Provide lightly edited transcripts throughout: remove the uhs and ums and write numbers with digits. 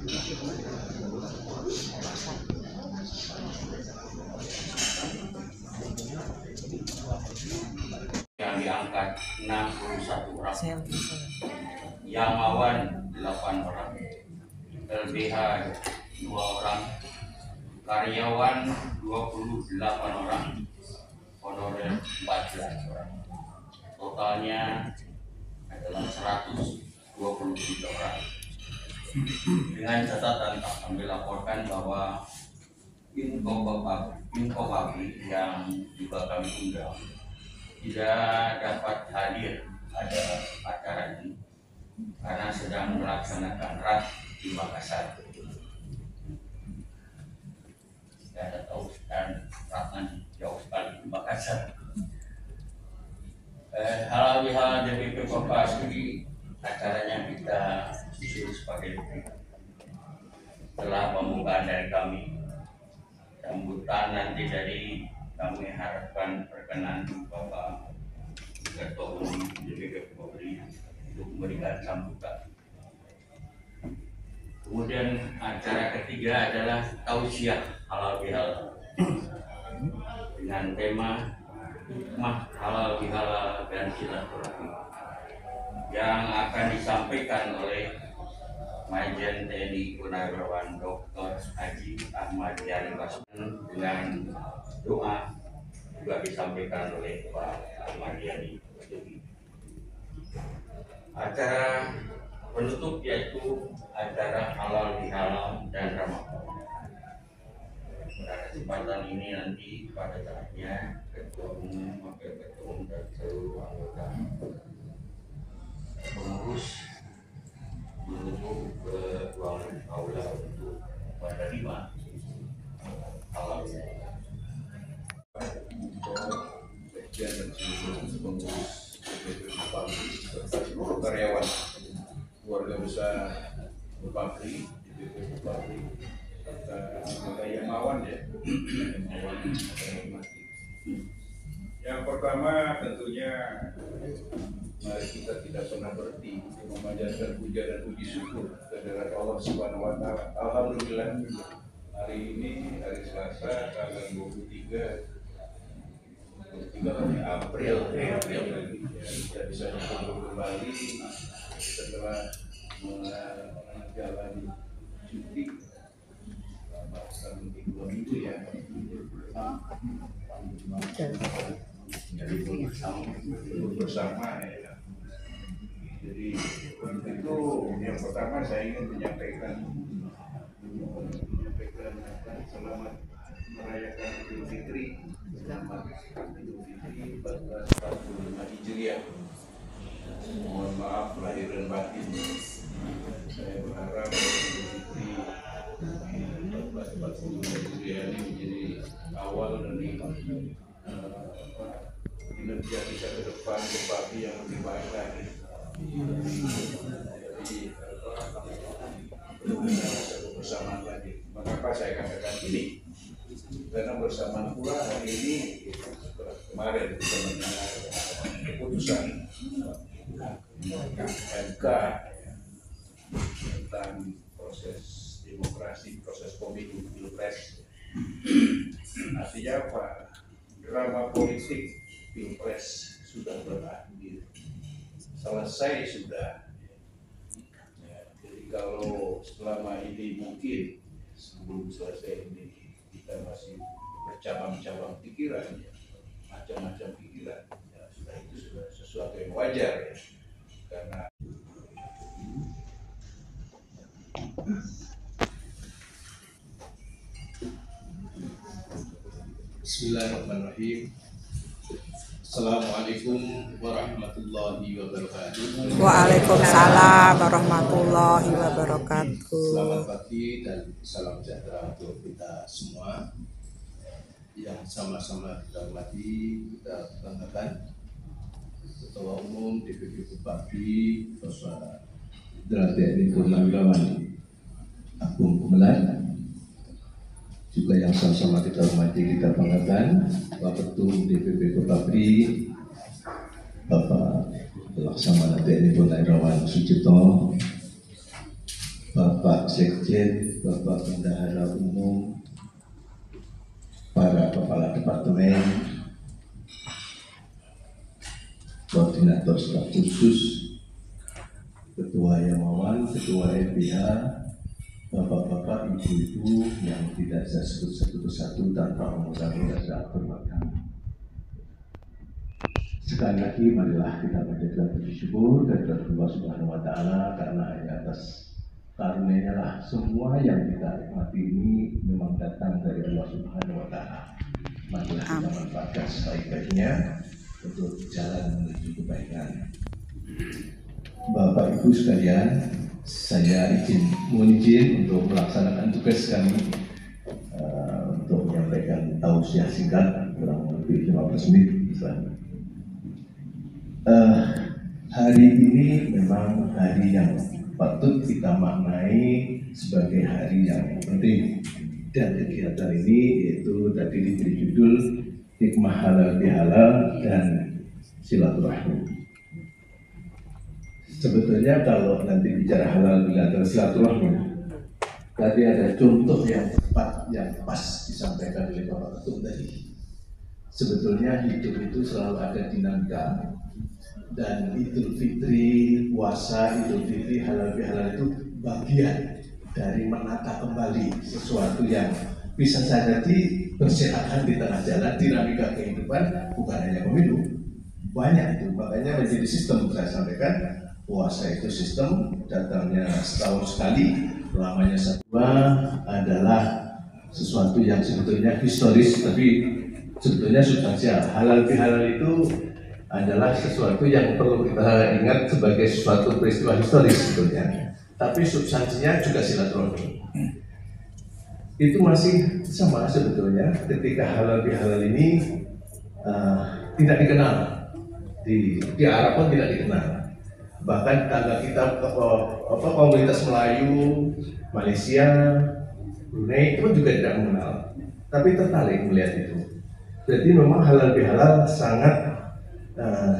Yang diangkat 61 orang, Yamawan 8 orang, LBH 2 orang, karyawan 28 orang, honorer 14 orang. Totalnya adalah 123 orang. Dengan catatan kami laporkan bahwa info pabrik yang juga kami undang tidak dapat hadir pada acara ini karena sedang melaksanakan RAT di Makassar. Saya tahu dan RAT jauh sekali di Makassar. Halal DPP Kompas ini acaranya kita susun sebagai berikut. Setelah pembukaan dari kami, sambutan nanti dari kami harapkan perkenan Bapak Ketua Umum DPP Polri untuk memberikan sambutan. Kemudian acara ketiga adalah tausiah halal bihalal dengan tema hikmah halal bihalal dan silaturahmi yang akan disampaikan oleh Majen TNI Purnawirawan Dr. Haji Ahmad Yani Basman dengan doa juga disampaikan oleh Pak Ahmad Yani. Acara penutup yaitu acara halal bihalal dan Ramadan. Pada kesempatan ini nanti pada saatnya Ketua Umum, Wakil Ketua Umum dan seluruh anggota pengurus menuju ke ruangan aula untuk menerima halal Sekjen dan seluruh pengurus DPP Bupati serta seluruh karyawan keluarga besar Bupati, DPP Bupati serta anggota Yamawan ya. Yang pertama tentunya mari kita tidak pernah berhenti untuk memanjatkan puja dan puji syukur kehadirat Allah Subhanahu wa taala. Alhamdulillah hari ini hari Selasa tanggal 23 April kita bisa berkumpul kembali setelah menjalani cuti selama 2 minggu ya. Jadi bersama ya. Jadi itu yang pertama saya ingin menyampaikan selamat merayakan Idul Fitri. Selamat Idul Fitri 1445 Hijriah. Mohon maaf lahir dan batin. Saya berharap Idul Fitri 1445 Hijriah ini menjadi awal dari kinerja kita ke depan Bupati yang lebih baik lagi. Jadi bersamaan lagi. Mengapa saya katakan ini? Karena bersamaan pula hari ini kemarin kita mendengar keputusan MK tentang proses demokrasi, proses pemilu pilpres. Artinya apa? Drama politik pilpres sudah berakhir, selesai sudah. Jadi kalau selama ini mungkin sebelum selesai ini kita masih bercabang-cabang pikiran, ya, macam-macam pikiran, ya, itu sudah sesuatu yang wajar ya, karena Bismillahirrahmanirrahim. Assalamualaikum warahmatullahi wabarakatuh. Waalaikumsalam warahmatullahi wabarakatuh. Selamat pagi dan salam sejahtera untuk kita semua yang sama-sama kita hormati, kita banggakan Ketua Umum DPP Bupati Bapak Jenderal TNI Purnawirawan Agung Gumelar, juga yang sama-sama kita hormati, kita banggakan Bapak Ketum DPP Bupati Bapak Laksamana TNI Purnawirawan Sucipto, Bapak Sekjen, Bapak Bendahara Umum, para kepala departemen, koordinator staf khusus, ketua Yamawan, ketua LBH, bapak-bapak, ibu-ibu yang tidak saya sebut satu persatu tanpa mengurangi rasa hormat kami. Sekali lagi, marilah kita panjatkan puji syukur kepada Allah Subhanahu wa Ta'ala, karena hanya atas karunia lah semua yang kita nikmati ini memang datang dari Allah Subhanahu wa Ta'ala. Marilah kita manfaatkan sebaik-baiknya untuk jalan menuju kebaikan. Bapak Ibu sekalian, saya mohon izin untuk melaksanakan tugas kami untuk menyampaikan tausiah singkat kurang lebih 15 menit. Hari ini memang hari yang patut kita maknai sebagai hari yang penting, dan kegiatan ini yaitu tadi diberi judul hikmah halal bihalal dan silaturahmi. Sebetulnya kalau nanti bicara halal bihalal dan silaturahmi, tadi ada contoh yang tepat, yang pas disampaikan oleh Bapak Ketum tadi. Sebetulnya hidup itu selalu ada dinamika, dan Idul Fitri, puasa Idul Fitri, halal bihalal itu bagian dari menata kembali sesuatu yang bisa saja dipersiapkan di tengah jalan. Dinamika kehidupan bukan hanya pemilu, banyak itu, makanya menjadi sistem. Saya sampaikan, puasa itu sistem, datangnya setahun sekali, lamanya satu, adalah sesuatu yang sebetulnya historis, tapi sebetulnya substansial. Halal bihalal itu adalah sesuatu yang perlu kita ingat sebagai sesuatu peristiwa historis sebetulnya, tapi substansinya juga silaturahmi. Itu masih sama sebetulnya ketika halal bihalal ini tidak dikenal di Arab pun tidak dikenal, bahkan tetangga kita komunitas Melayu, Malaysia, Brunei itu juga tidak mengenal, tapi tertarik melihat itu. Jadi memang halal bihalal sangat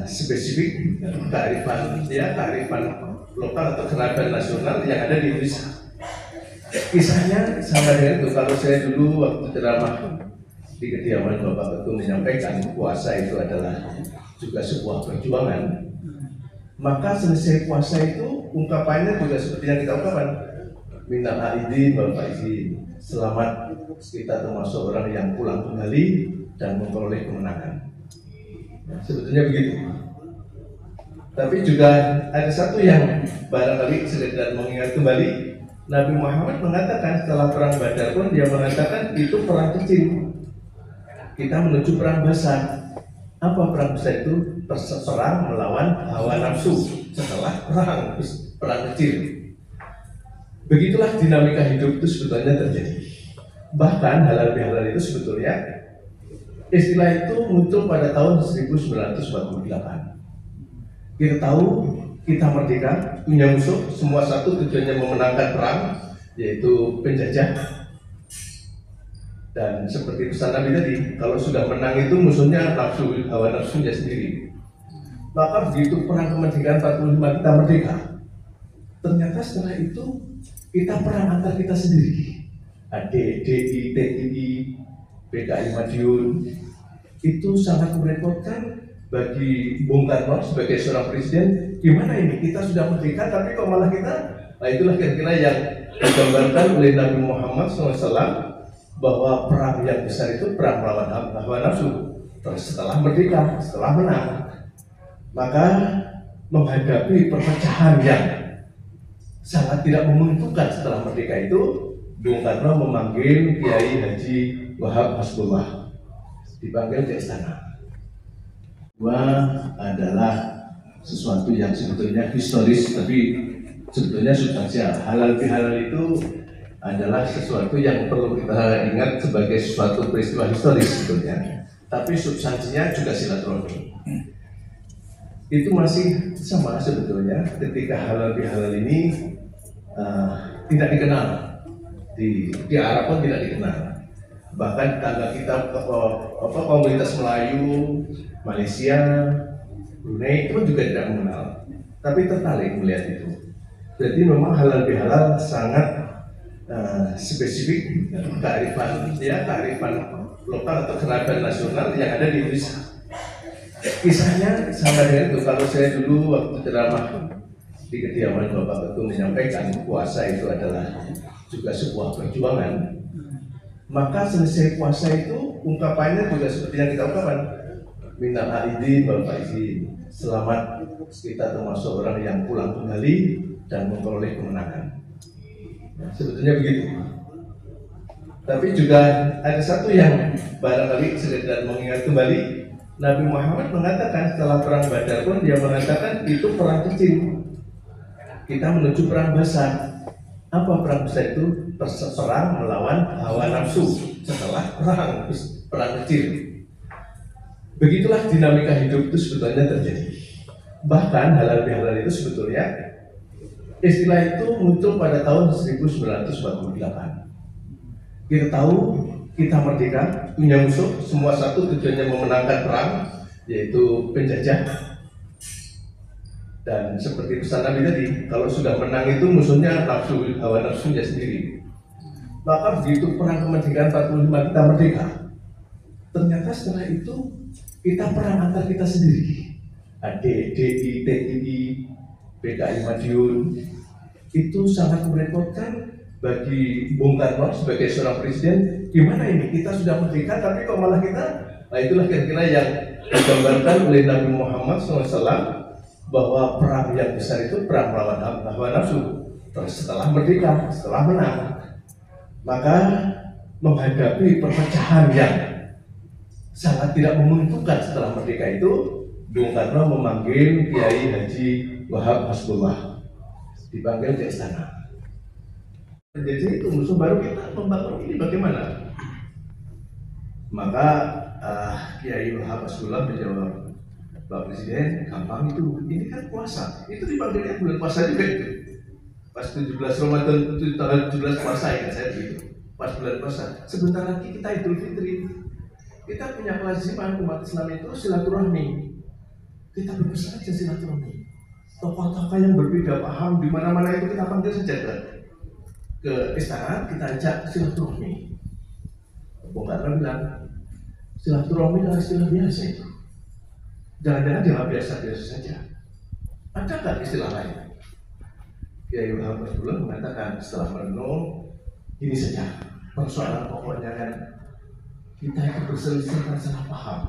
spesifik kearifan lokal atau kearifan nasional yang ada di Indonesia. Kisahnya sama dengan itu. Kalau saya dulu waktu ceramah di kediaman Bapak Ketum menyampaikan puasa itu adalah juga sebuah perjuangan, maka selesai puasa itu ungkapannya juga seperti yang kita ungkapkan, minal aidin wal faizin, selamat, kita termasuk orang yang pulang kembali dan memperoleh kemenangan. Sebetulnya begitu. Tapi juga ada satu yang barangkali sekedar mengingat kembali, Nabi Muhammad mengatakan setelah perang Badar pun dia mengatakan itu perang kecil, kita menuju perang besar. Apa perang besar itu? Perang melawan hawa nafsu setelah perang kecil. Begitulah dinamika hidup itu sebetulnya terjadi. Bahkan halal bihalal itu sebetulnya istilah itu muncul pada tahun 1948. Kita tahu kita merdeka, punya musuh, semua satu tujuannya memenangkan perang, yaitu penjajah. Dan seperti pesan Nabi tadi, kalau sudah menang itu musuhnya nafsu, hawa nafsunya sendiri. Maka begitu perang kemerdekaan 45 kita merdeka, ternyata setelah itu kita perang antar kita sendiri. DI, TNI, PKI Madiun, itu sangat merepotkan bagi Bung Karno sebagai seorang presiden. Gimana ini, kita sudah merdeka tapi kok malah kita, nah itulah kira-kira yang digambarkan oleh Nabi Muhammad SAW, bahwa perang yang besar itu perang melawan hawa nafsu. Setelah merdeka, setelah menang, maka menghadapi perpecahan yang sangat tidak menguntungkan setelah merdeka itu, Bung Karno memanggil Kiai Haji Wahab Hasbullah, dipanggil ke istana. Adalah sesuatu yang sebetulnya historis, tapi sebetulnya substansial. Halal bihalal itu adalah sesuatu yang perlu kita ingat sebagai sesuatu peristiwa historis sebetulnya, tapi substansinya juga silaturahmi. Itu masih sama sebetulnya ketika halal bihalal ini tidak dikenal di Arab pun tidak dikenal, bahkan tetangga kita komunitas Melayu, Malaysia, Brunei itu juga tidak mengenal, tapi tertarik melihat itu. Jadi memang halal bihalal sangat spesifik kearifan lokal atau kearifan nasional yang ada di Indonesia. Kisahnya sama dengan itu. Kalau saya dulu waktu ceramah di kediaman Bapak Ketum menyampaikan puasa itu adalah juga sebuah perjuangan, maka selesai puasa itu ungkapannya juga seperti yang kita ucapkan, minal aidin wal faizin, selamat kita termasuk orang yang pulang kembali dan memperoleh kemenangan. Sebetulnya begitu. Tapi juga ada satu yang barangkali sekedar mengingat kembali, Nabi Muhammad mengatakan setelah perang Badar pun dia mengatakan itu perang kecil. Kita menuju perang besar. Apa perang besar itu? Perang melawan hawa nafsu setelah perang kecil. Begitulah dinamika hidup itu sebetulnya terjadi. Bahkan halal bihalal itu sebetulnya istilah itu muncul pada tahun 1948. Kita tahu kita merdeka, punya musuh, semua satu tujuannya memenangkan perang, yaitu penjajah. Dan seperti pesan Nabi tadi, kalau sudah menang itu musuhnya nafsu, hawa nafsunya sendiri. Maka begitu perang kemerdekaan 45 kita merdeka, ternyata setelah itu kita perang antar kita sendiri. DI, TNI, PKI Madiun, itu sangat merepotkan bagi Bung Karno sebagai seorang presiden. Gimana ini, kita sudah merdeka tapi kok malah kita, nah itulah kira-kira yang digambarkan oleh Nabi Muhammad SAW, bahwa perang yang besar itu perang melawan hawa nafsu. Setelah merdeka, setelah menang, maka menghadapi perpecahan yang sangat tidak menguntungkan setelah merdeka itu, Bung Karno memanggil Kiai Haji Wahab Hasbullah, dipanggil ke istana. Jadi itu musuh baru kita membangun ini bagaimana? Maka Kiai Wahab Hasbullah menjawab, Pak Presiden, gampang itu, ini kan puasa. Itu dipanggilnya bulan puasa juga itu. Pas 17 Ramadan, itu tanggal 17 puasa ya saya begitu. Pas bulan puasa. Sebentar lagi kita Idul Fitri. Kita punya kelaziman umat Islam itu silaturahmi. Kita berbesar saja silaturahmi. Tokoh-tokoh yang berbeda paham di mana-mana itu kita panggil saja ke istana, kita ajak silaturahmi. Bung Karno bilang, silaturahmi adalah istilah biasa itu. Jangan-jangan dia biasa-biasa saja. Ada nggak istilah lain? Kiai Wahab Hasbullah mengatakan setelah merenung, ini saja persoalan pokoknya kan kita itu berselisih dan salah paham,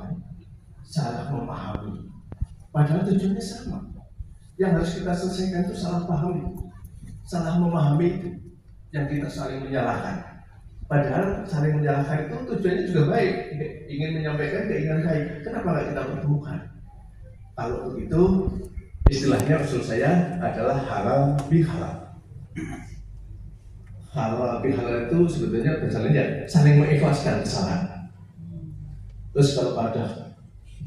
salah memahami. Padahal tujuannya sama. Yang harus kita selesaikan itu salah paham, salah memahami, yang kita saling menyalahkan. Padahal saling menyalahkan itu tujuannya juga baik, ingin menyampaikan keinginan baik. Kenapa nggak kita pertemukan? Kalau begitu, istilahnya usul saya adalah halal bihalal. Halal bihalal itu sebetulnya berjalannya saling mengikhlaskan kesalahan. Terus kalau ada,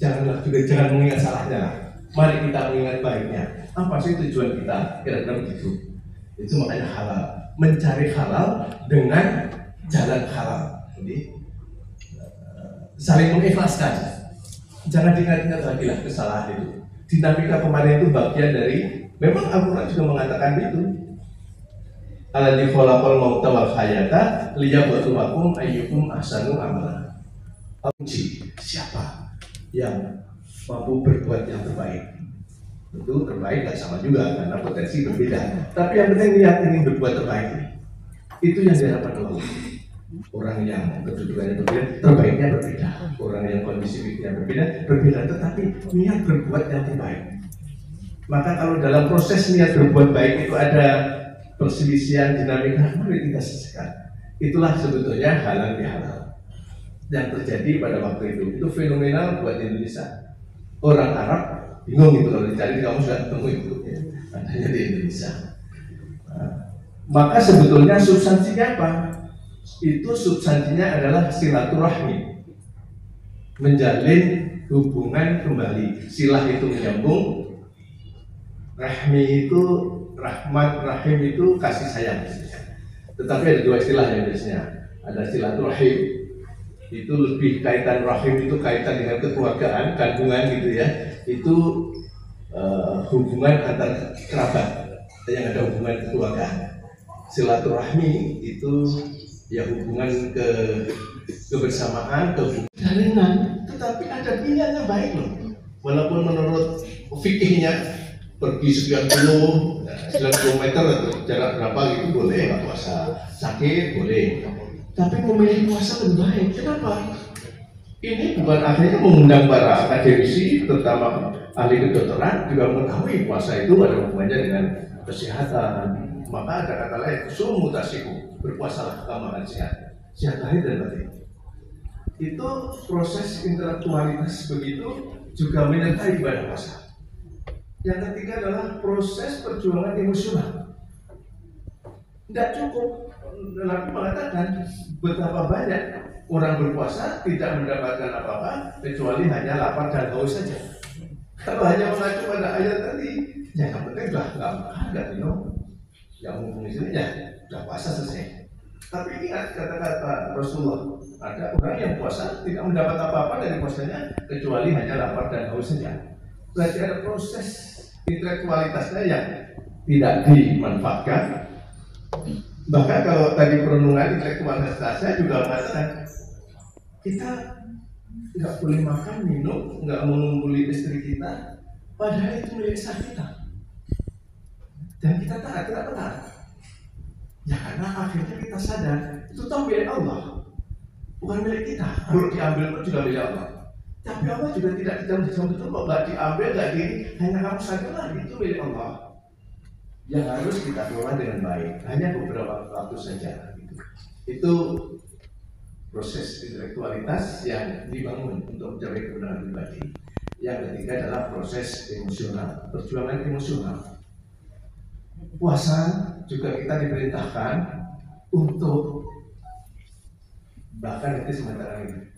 jangan mengingat salahnya. Mari kita mengingat baiknya. Apa sih tujuan kita? Kira-kira begitu. Itu makanya halal. Mencari halal dengan jalan halal. Jadi saling mengikhlaskan. Jangan diingat-ingat lagi lah kesalahan itu. Dinamika kemarin itu bagian dari, memang Al-Quran juga mengatakan itu. Alladzi khalaqal mauta wal hayata liyabluwakum ayyukum ahsanu amala. Uji siapa yang mampu berbuat yang terbaik. Tentu terbaik nggak sama juga karena potensi berbeda. Tapi yang penting niat ingin berbuat terbaik. Itu yang diharapkan Allah. Orang yang kedudukannya berbeda, terbaiknya berbeda. Orang yang kondisi fisiknya berbeda, tetapi niat berbuat yang terbaik. Maka kalau dalam proses niat berbuat baik itu ada perselisihan dinamika, mari kita selesaikan. Itulah sebetulnya halal bihalal yang terjadi pada waktu itu. Itu fenomenal buat Indonesia. Orang Arab bingung itu kalau dicari kamu sudah ketemu itu, ya. Adanya di Indonesia. Maka sebetulnya substansinya apa? Itu substansinya adalah silaturahmi, menjalin hubungan kembali. Silah itu menyambung, rahmi itu rahmat, rahim itu kasih sayang. Tetapi ada dua istilah yang biasanya. Ada silaturahim, itu lebih kaitan rahim itu kaitan dengan kekeluargaan, kandungan gitu ya. Itu hubungan antar kerabat. yang ada hubungan keluarga. Silaturahmi itu ya hubungan kebersamaan, kebudayaan, tetapi ada niatnya baik loh. Walaupun menurut fikihnya pergi sekian kilometer atau jarak berapa gitu boleh nggak puasa, sakit boleh, tapi memilih puasa lebih baik. Kenapa? Ini bukan akhirnya mengundang para akademisi, terutama ahli kedokteran juga mengetahui puasa itu ada hubungannya dengan kesehatan. Maka ada kata lain, sumu tasiku, berpuasalah kamu akan sehat lahir dan batin. Itu proses intelektualitas begitu juga menyertai ibadah puasa. Yang ketiga adalah proses perjuangan emosional. Tidak cukup, Nabi mengatakan betapa banyak orang berpuasa tidak mendapatkan apa-apa kecuali hanya lapar dan haus saja. Kalau hanya mengacu pada ayat tadi, ya yang penting nggak makan, nggak minum, yang mumpung isinya sudah puasa selesai. Tapi ingat kata-kata Rasulullah, ada orang yang puasa tidak mendapat apa-apa dari puasanya kecuali hanya lapar dan haus saja. Berarti ada proses intelektualitasnya yang tidak dimanfaatkan. Bahkan kalau tadi perenungan intelektualitasnya juga mengatakan kita nggak boleh makan, minum, nggak mengumpuli istri kita, padahal itu milik sah kita. Dan kita taat, kenapa taat? Ya karena akhirnya kita sadar itu tahu milik Allah, bukan milik kita. Kalau diambil pun juga milik Allah. Tapi Allah juga tidak dijam-jam betul kok, nggak diambil, nggak di, hanya kamu sadar lagi itu milik Allah. Yang harus kita kelola dengan baik. Hanya beberapa waktu saja. Itu proses intelektualitas yang dibangun untuk mencapai kebenaran pribadi. Yang ketiga adalah proses emosional, perjuangan emosional. Puasa juga kita diperintahkan untuk bahkan itu sementara ini.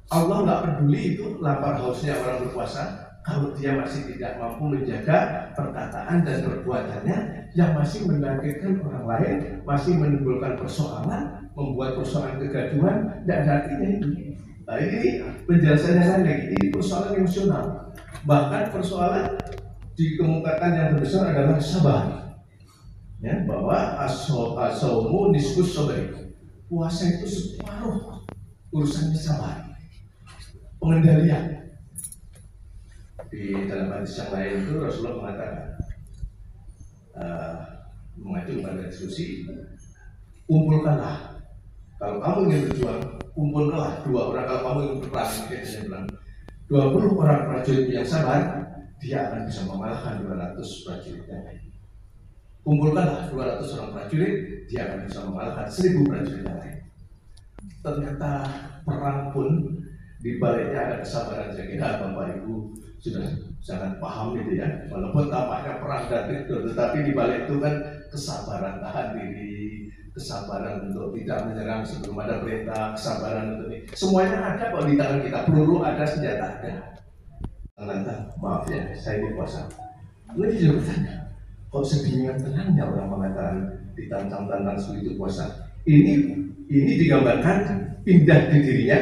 Allah nggak peduli itu lapar hausnya orang berpuasa kalau dia masih tidak mampu menjaga perkataan dan perbuatannya yang masih menakutkan orang lain, masih menimbulkan persoalan, membuat persoalan kegaduhan, tidak ada artinya itu. Nah ini penjelasannya lagi, ini persoalan emosional. Bahkan persoalan dikemukakan yang terbesar adalah sabar. Ya, bahwa as-saumu nisfus sabri. Puasa itu separuh urusannya sabar, pengendalian. Di dalam hadis yang lain itu Rasulullah mengatakan mengacu pada diskusi, kumpulkanlah kalau kamu ingin berjuang, kumpulkanlah 2 orang. Kalau kamu ingin berperang, dia bilang 20 orang prajurit yang sabar, dia akan bisa mengalahkan 200 prajurit yang lain. Kumpulkanlah 200 orang prajurit, dia akan bisa mengalahkan 1000 prajurit yang lain. Ternyata perang pun di baliknya ada kesabaran. Saya kira Bapak Ibu sudah sangat paham gitu ya. Walaupun tampaknya perang dan itu, tetapi di balik itu kan kesabaran tahan diri, kesabaran untuk tidak menyerang sebelum ada perintah, kesabaran untuk ini. Semuanya ada kok di tangan kita. Peluru ada, senjata ada. Ternyata maaf ya, saya ini puasa. Ini juga bertanya, kok sedemikian tenangnya orang mengatakan ditantang-tantang sulit puasa. Ini digambarkan indah di dirinya,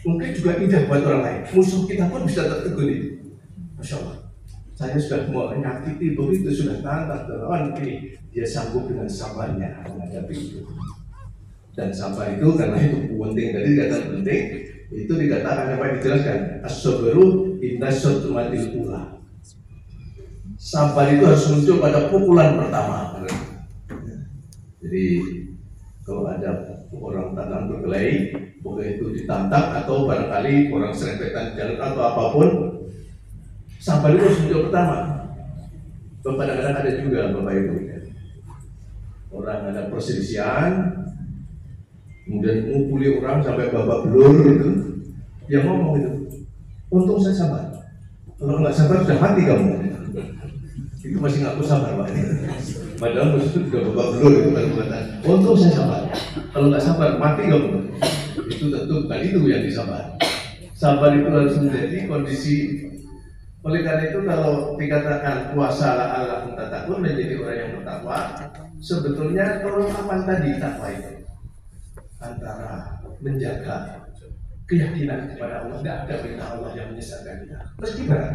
mungkin juga indah buat orang lain. Musuh kita pun bisa tertegun itu. Masya Allah, saya sudah mau menyakiti begitu, sudah tantang lawan ini, dia sanggup dengan sabarnya menghadapi itu. Dan sabar itu karena itu penting, tadi dikatakan penting, itu dikatakan apa dijelaskan, as-sabru inna syatmatil ula. Sabar itu harus muncul pada pukulan pertama. Jadi kalau ada orang tantang berkelahi, boleh itu ditantang atau barangkali orang serempetan jalan atau apapun, sabar itu harus muncul pertama. Kadang-kadang ada juga Bapak Ibu, orang ada perselisihan, kemudian ngumpuli orang sampai babak belur gitu, dia ngomong itu, untung saya sabar. Kalau nggak sabar sudah mati kamu. Itu masih ngaku sabar Pak. Padahal musuh sudah babak belur itu kan buatan. Untung saya sabar. Kalau nggak sabar mati kamu. Itu tentu bukan itu yang disabar. Sabar itu harus menjadi kondisi. Oleh karena itu kalau dikatakan puasa ala tatakun menjadi orang yang bertakwa, sebetulnya kelengkapan tadi takwa itu antara menjaga keyakinan kepada Allah, tidak ada perintah Allah yang menyesatkan kita. Meski berat,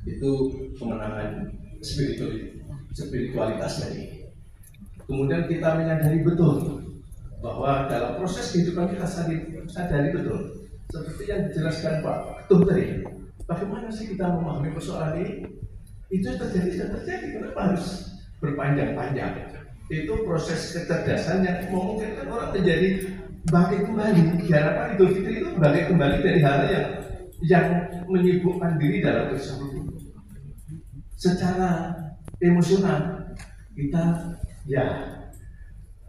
itu kemenangan spiritual. spiritualitas tadi. Kemudian kita menyadari betul bahwa dalam proses kehidupan kita sadari betul, seperti yang dijelaskan Pak Ketum tadi, bagaimana sih kita memahami persoalan ini? Itu terjadi dan terjadi, kenapa harus berpanjang-panjang? Itu proses kecerdasan yang memungkinkan orang menjadi bangkit kembali. Diharapkan Idul Fitri itu bangkit kembali dari hal yang menyibukkan diri dalam tersebut. Secara emosional kita ya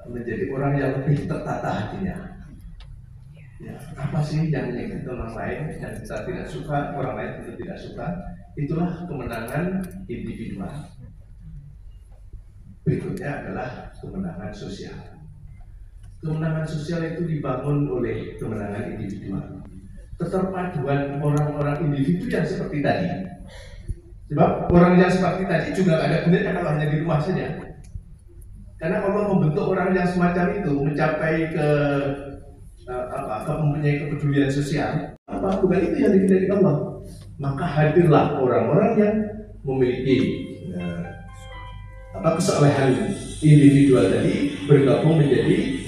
menjadi orang yang lebih tertata hatinya. Ya, apa sih yang menyakitkan orang lain yang kita tidak suka, orang lain itu tidak suka? Itulah kemenangan individual. Berikutnya adalah kemenangan sosial. Kemenangan sosial itu dibangun oleh kemenangan individual. Keterpaduan orang-orang individu yang seperti tadi. Sebab orang yang seperti tadi juga ada gunanya kalau hanya di rumah saja. Karena Allah membentuk orang yang semacam itu mencapai mempunyai kepedulian sosial. Bukan itu yang dikehendaki Allah. Maka hadirlah orang-orang yang memiliki kesolehan individual tadi bergabung menjadi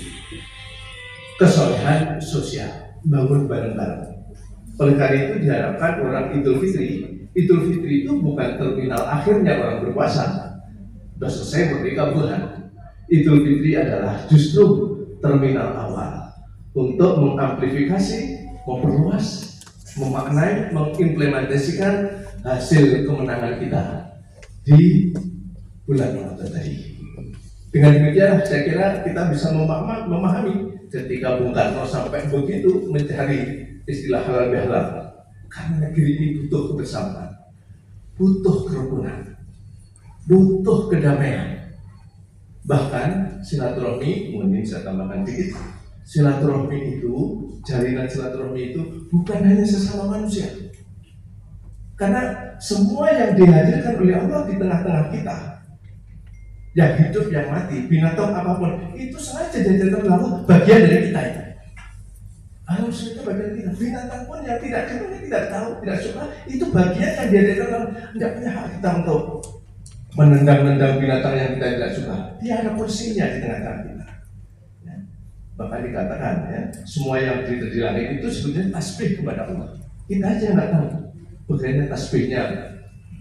kesolehan sosial, bangun bareng-bareng. Oleh karena itu diharapkan orang Idul Fitri itu bukan terminal akhirnya orang berpuasa. Sudah selesai merdeka bulan. Idul Fitri adalah justru terminal awal untuk mengamplifikasi, memperluas, memaknai, mengimplementasikan hasil kemenangan kita di bulan Ramadan tadi. Dengan demikian saya kira kita bisa memahami ketika Bung Karno sampai begitu mencari istilah halal bihalal, karena negeri ini butuh kebersamaan, butuh kerukunan, butuh kedamaian. Bahkan silaturahmi, mungkin saya tambahkan dikit, silaturahmi itu, jaringan silaturahmi itu bukan hanya sesama manusia, karena semua yang dihadirkan oleh Allah di tengah-tengah kita, yang hidup, yang mati, binatang apapun, itu sengaja dijadikan Allah bagian dari kita ini. Harus itu bagian kita. Binatang pun yang tidak tahu, tidak suka, itu bagian yang dijadikan Allah. Tidak punya hak kita untuk menendang-nendang binatang yang kita tidak suka. Dia ada porsinya di tengah-tengah kita. Ya. Bahkan dikatakan ya, semua yang di langit itu sebenarnya tasbih kepada Allah. Kita aja nggak tahu bagaimana tasbihnya.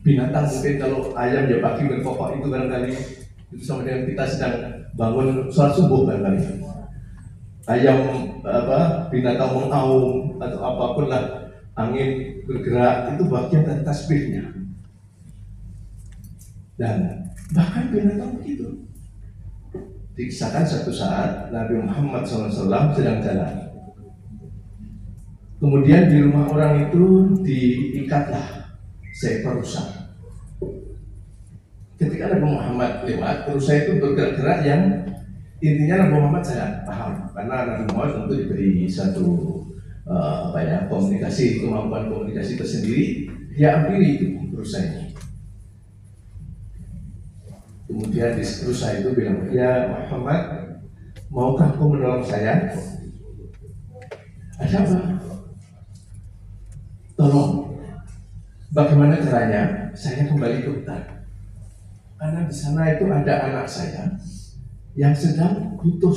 Binatang mungkin kalau ayam ya pagi berkokok itu barangkali itu sama dengan kita sedang bangun sholat subuh barangkali. Ayam binatang mengaum atau apapun lah, angin bergerak, itu bagian dari tasbihnya. Dan bahkan binatang begitu. Dikisahkan satu saat Nabi Muhammad SAW sedang jalan. Kemudian di rumah orang itu diikatlah seekor rusa. Ketika Nabi Muhammad lewat, rusa itu bergerak-gerak yang intinya Nabi Muhammad sangat paham, karena Nabi Muhammad tentu diberi satu kemampuan komunikasi tersendiri. Dia ambil itu rusa ini. Kemudian rusa itu bilang, ya Muhammad, maukah kau menolong saya? Ada apa? Tolong, bagaimana caranya saya kembali ke hutan? Karena di sana itu ada anak saya yang sedang butuh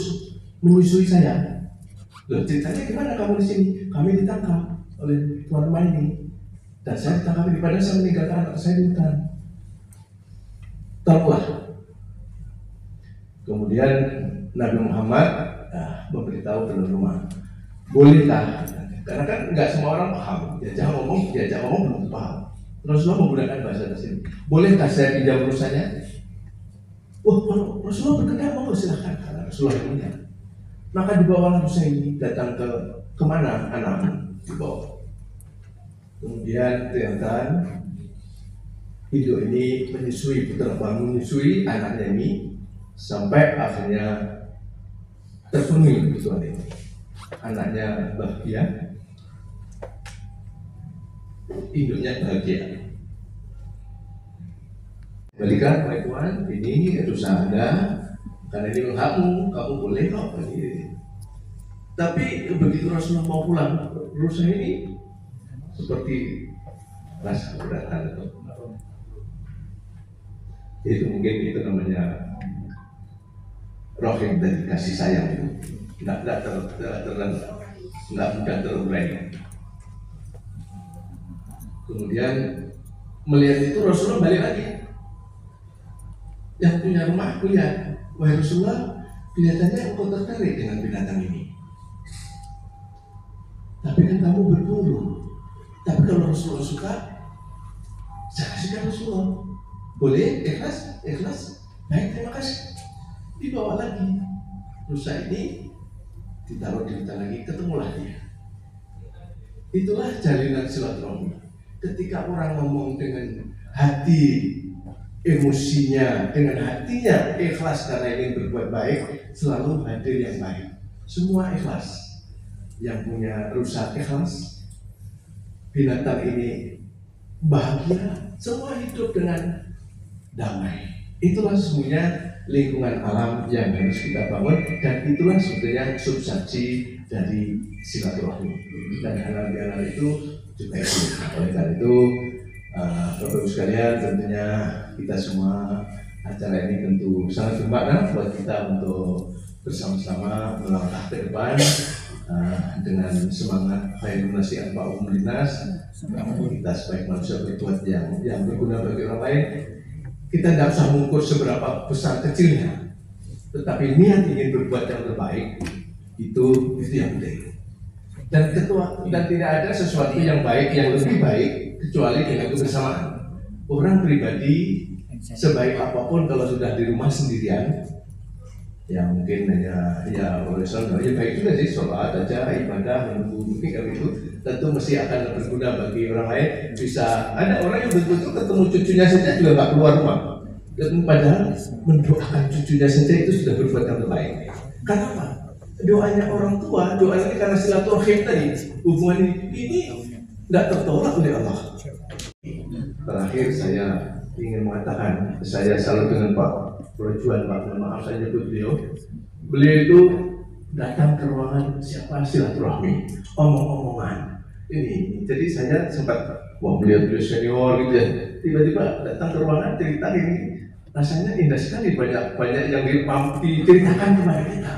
menyusui saya. Loh, ceritanya gimana kamu di sini? Kami ditangkap oleh tuan rumah ini, dan saya ditangkap di padang, saya meninggalkan anak saya di hutan. Tolonglah. Kemudian Nabi Muhammad memberitahu tuan rumah, bolehkah? Karena kan nggak semua orang paham. Diajak ngomong belum paham. Rasulullah menggunakan bahasa tersebut. Bolehkah saya pinjam rusanya? Wah, kalau Rasulullah berkenan, mau silahkan. Karena Rasulullah yang punya. Maka dibawalah rusa ini datang ke kemana anaknya dibawa. Kemudian ternyata hidup ini menyusui menyusui anaknya ini sampai akhirnya terpenuhi kebutuhan ini. Anaknya bahagia, hidupnya bahagia. Balikan oleh Tuhan, ini dosa Anda, karena ini hakmu, kamu boleh kok begini. Tapi begitu Rasulullah mau pulang, rusa ini seperti rasa keberatan. Itu mungkin itu namanya rohim dari kasih sayang itu. Nggak mudah terurai. Kemudian melihat itu Rasulullah balik lagi. Yang punya rumah lihat, wahai Rasulullah, kelihatannya engkau tertarik dengan binatang ini. Tapi kan kamu berburu. Tapi kalau Rasulullah suka, saya kasihkan Rasulullah. Boleh? Ikhlas? Ikhlas? Baik, terima kasih. Dibawa lagi. Rusa ini ditaruh di hutan lagi, ketemulah dia. Itulah jalinan silaturahmi. Ketika orang ngomong dengan hati, emosinya, dengan hatinya ikhlas karena ingin berbuat baik, selalu hadir yang baik. Semua ikhlas. Yang punya rusa ikhlas, binatang ini bahagia, semua hidup dengan damai. Itulah sesungguhnya lingkungan alam yang harus kita bangun, dan itulah sebetulnya substansi dari silaturahmi. Dan halal itu juga itu. Oleh karena itu, Bapak Ibu sekalian, tentunya kita semua acara ini tentu sangat bermakna buat kita untuk bersama-sama melangkah ke depan dengan semangat khairun nasi anfa'uhum linnas. Kita sebagai manusia berbuat yang berguna bagi orang lain. Kita tidak usah mengukur seberapa besar kecilnya, tetapi niat ingin berbuat yang terbaik itu yang penting. Dan tidak ada sesuatu yang baik yang lebih baik kecuali dengan kebersamaan. Orang pribadi sebaik apapun kalau sudah di rumah sendirian, ya mungkin hanya ya baik juga sih, sholat aja, ibadah, menunggu mungkin itu tentu mesti akan berguna bagi orang lain. Bisa ada orang yang betul-betul ketemu cucunya saja juga nggak keluar rumah, dan padahal mendoakan cucunya saja itu sudah berbuat yang terbaik. Kenapa? Doanya orang tua, doanya ini karena silaturahim tadi, hubungan ini tidak tertolak oleh Allah. Terakhir saya ingin mengatakan, saya salut dengan Pak Projuan, Pak, maaf saya nyebut beliau itu datang ke ruangan siapa silaturahmi, omong-omongan ini. Jadi saya sempat, wah beliau senior gitu ya, tiba-tiba datang ke ruangan cerita ini, rasanya indah sekali, banyak yang diceritakan kepada kita.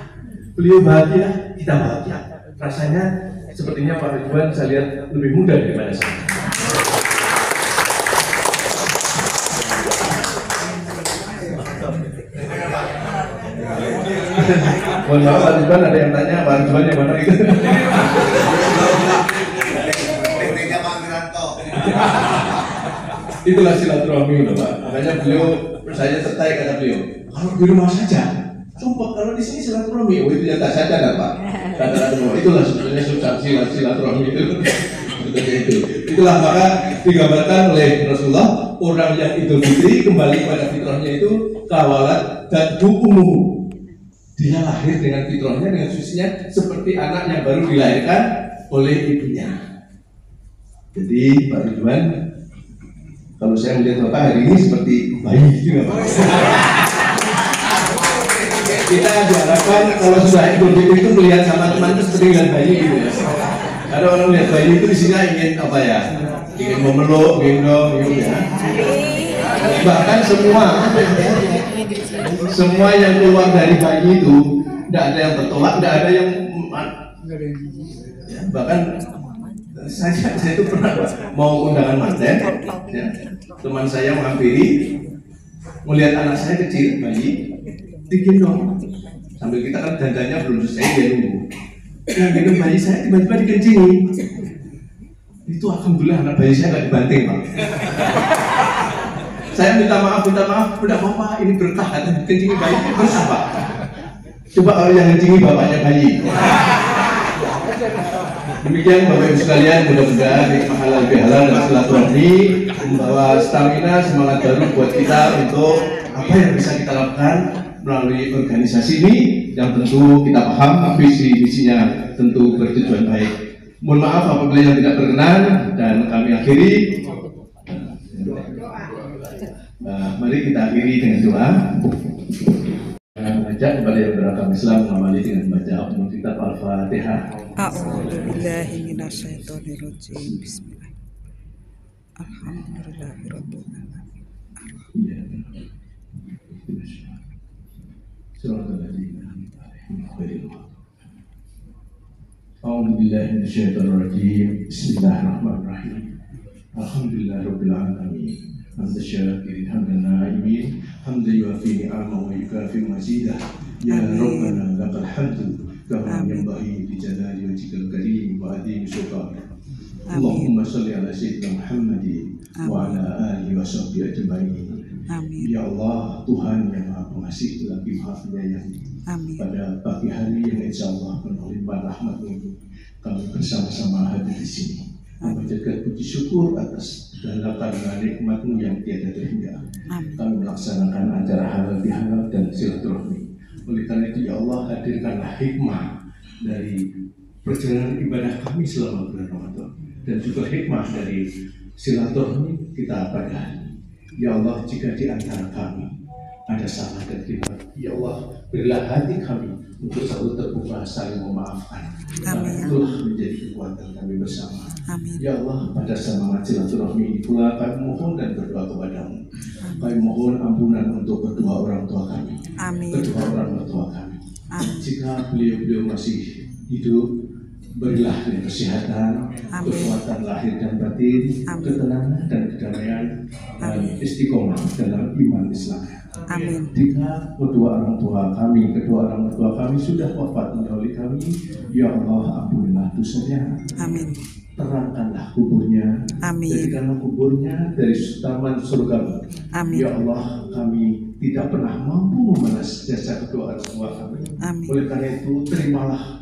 Beliau bahagia, kita bahagia. Rasanya sepertinya Pak Ridwan saya lihat lebih muda daripada saya. Mohon maaf Pak Ridwan, ada yang tanya Pak Ridwan yang mana itu? Itulah silaturahmi Pak. Makanya beliau, saya tertarik kata beliau, kalau di rumah saja, sumpah kalau di sini silaturahmi, oh itu nyata saja kan Pak. Kata-kata itulah sebetulnya substansi silaturahmi itu. Itulah maka digambarkan oleh Rasulullah, orang yang Idul Fitri kembali pada fitrahnya itu kawalat dan hukum. Dia lahir dengan fitrahnya, dengan sucinya seperti anak yang baru dilahirkan oleh ibunya. Jadi Pak Ridwan, kalau saya melihat Bapak hari ini seperti bayi gitu Pak. Kita diharapkan kalau sudah Idul Fitri itu melihat sama teman itu seperti dengan bayi gitu ya. Ada orang melihat bayi itu di sini ingin apa ya? Ingin memeluk, gendong, gitu ya. Bahkan semua yang keluar dari bayi itu tidak ada yang bertolak, tidak ada yang ya, bahkan saya itu pernah mau undangan manten ya, teman saya menghampiri melihat anak saya kecil bayi digendong sambil kita kan dandannya belum selesai, dia nunggu yang gendong bayi saya tiba-tiba dikencingi. Itu alhamdulillah anak bayi saya nggak dibanting Pak. Saya minta maaf, udah apa-apa, ini berkah, dan kencingi bayi, berkah Pak. Coba yang kencingi bapaknya bayi. Demikian Bapak Ibu sekalian, mudah-mudahan hikmah halal bihalal dan silaturahmi membawa stamina, semangat baru buat kita untuk apa yang bisa kita lakukan melalui organisasi ini yang tentu kita paham visi misinya tentu bertujuan baik. Mohon maaf apabila yang tidak berkenan dan kami akhiri. Mari kita akhiri dengan doa. Mengajak kepada yang beragama Islam mengawali dengan membaca kitab Al-Fatihah. A'udzubillahi minasyaitonirrajim. Bismillah. Alhamdulillahirabbil alamin. Bismillahirrahmanirrahim. Alhamdulillahirabbil alamin. Hamdan syakirin hamdan na'imin. Hamdan yuafi ni'amahu wa yukafi mazidah. Ya Rabbana lakal hamdu kama yanbaghi li jalali wajhikal karim wa azimi sultanik. Allahumma shalli ala sayyidina Muhammadin wa ala alihi wa sahbihi ajma'in. Amin. Ya Allah, Tuhan yang Maha Pengasih lagi Maha Penyayang. Amin. Pada pagi hari yang insya Allah penuh limpah rahmat-Mu, kami bersama-sama hadir di sini memanjatkan puji syukur atas segala karena nikmat-Mu yang tiada terhingga. Kami melaksanakan acara halal bihalal dan silaturahmi. Oleh karena itu ya Allah, hadirkanlah hikmah dari perjalanan ibadah kami selama bulan Ramadan dan juga hikmah dari silaturahmi kita pada hari. Ya Allah, jika di antara kami ada salah dan khilaf, ya Allah, berilah hati kami untuk selalu terbuka saling memaafkan. Amin. Itulah menjadi kekuatan kami bersama. Amin. Ya Allah, pada semangat silaturahmi ini pula kami mohon dan berdoa kepadamu. Kami mohon ampunan untuk kedua orang tua kami. Amin. Kedua orang tua kami. Amin. Jika beliau masih hidup, berilah kesehatan, kekuatan lahir dan batin, ketenangan dan kedamaian, dan istiqomah dalam iman Islam. Amin. Jika kedua orang tua kami sudah wafat mendahului kami, ya Allah, ampunilah dosanya. Amin. Terangkanlah kuburnya. Amin. Jadikanlah kuburnya dari taman surga. Amin. Ya Allah, kami tidak pernah mampu membalas jasa kedua orang tua kami. Amin. Oleh karena itu, terimalah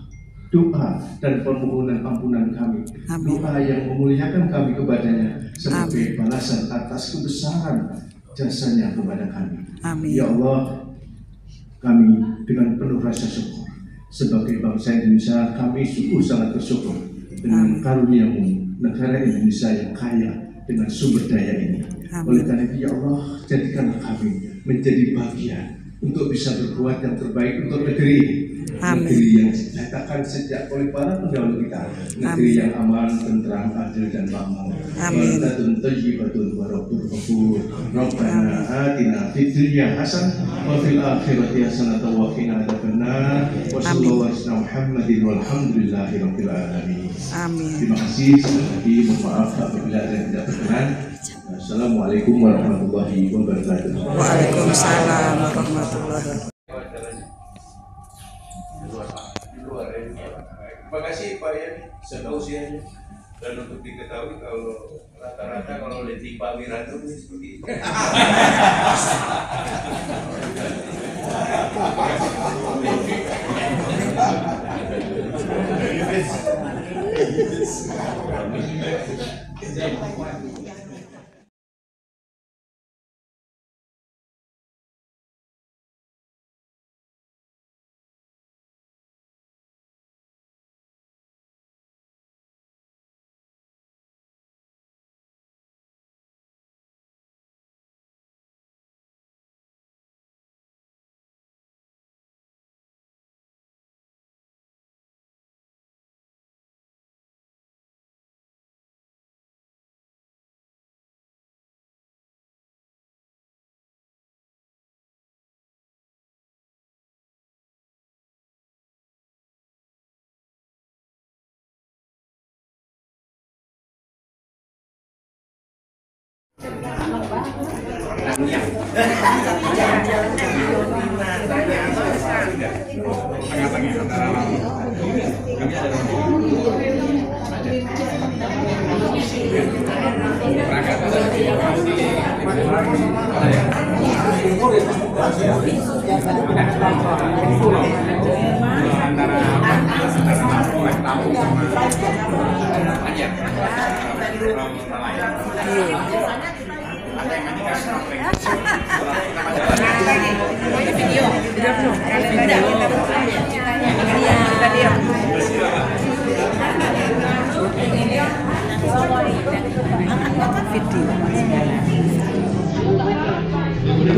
doa dan permohonan ampunan kami. Amin. Doa yang memuliakan kami kepadanya sebagai balasan atas kebesaran jasanya kepada kami. Amin. Ya Allah, kami dengan penuh rasa syukur sebagai bangsa Indonesia, kami sungguh sangat bersyukur dengan karunia-Mu, negara Indonesia yang kaya dengan sumber daya ini. Oleh karena itu ya Allah, jadikanlah kami menjadi bagian untuk bisa berbuat yang terbaik untuk negeri ini. Negeri yang dikatakan sejak oleh para pendahulu kita, negeri yang aman, tentram, adil dan makmur. Baldatun thayyibatun wa rabbul ghafur. Rabbana atina fid dunya hasanah wa fil akhirati hasanah wa qina adzabannar. Wa sallallahu ala Muhammadin walhamdulillahi rabbil alamin. Amin. Terima kasih sekali lagi, mohon maaf apabila ada yang tidak berkenan. Assalamualaikum warahmatullahi wabarakatuh. Waalaikumsalam warahmatullahi wabarakatuh. Terima kasih Pak Yani, saya tahu usianya. Dan untuk diketahui kalau rata-rata kalau Leti Pak Wiranto ini seperti itu.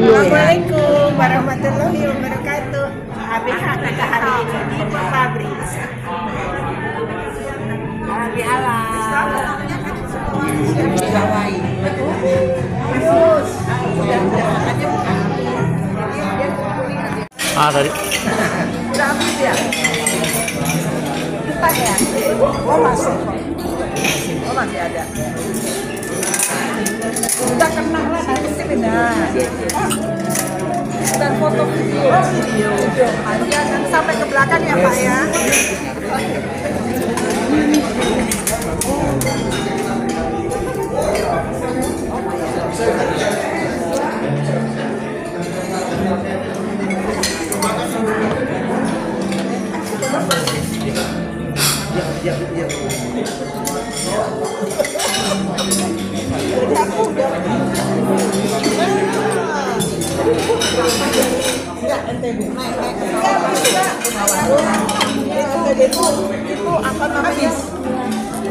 Assalamualaikum warahmatullahi wabarakatuh. ABH kita hari ini di pabrik. Di alam. Hawaii. Terus. Ah, tadi. Udah habis ya? Entah ya? Oh masih. Oh masih ada. Udah kena lah nanti sih pindah. Dan foto video. Oh video. Panjang kan sampai ke belakang ya Pak ya. Itu apa namanya?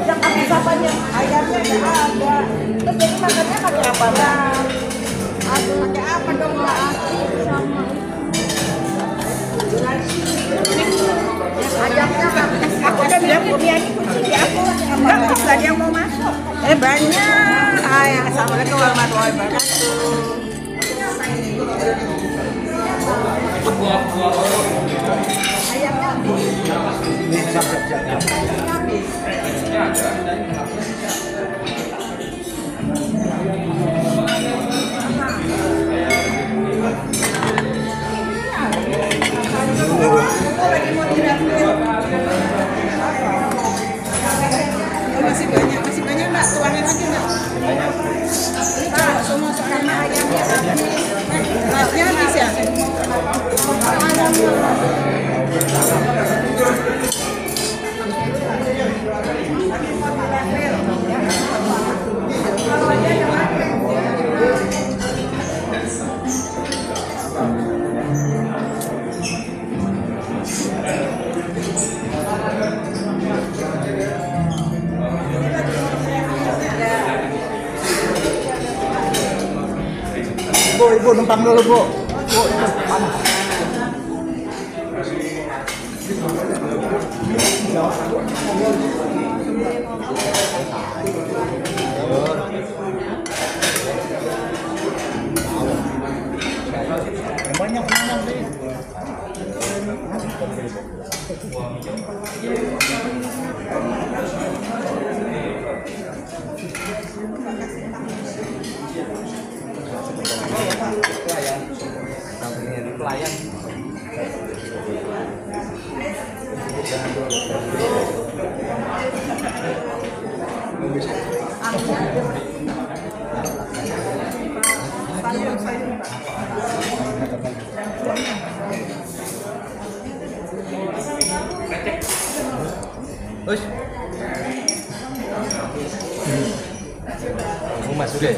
Yang habis apanya? Ayamnya nggak ada. Terus jadi makannya pakai apa? Aduh, pakai apa dong Mbak? Sama. Ayamnya aku udah bilang Bumiani kunci aku nggak bisa dia mau masuk. Banyak. Hai, assalamualaikum warahmatullahi wabarakatuh. Ayamnya masih banyak Mbak, tuangin lagi Mbak. Semua karena ayamnya lauknya habis ya. Ibu numpang dulu, Bu. Bu, numpang. Banyak sih. Pelayan. Terus. Mau masuk deh.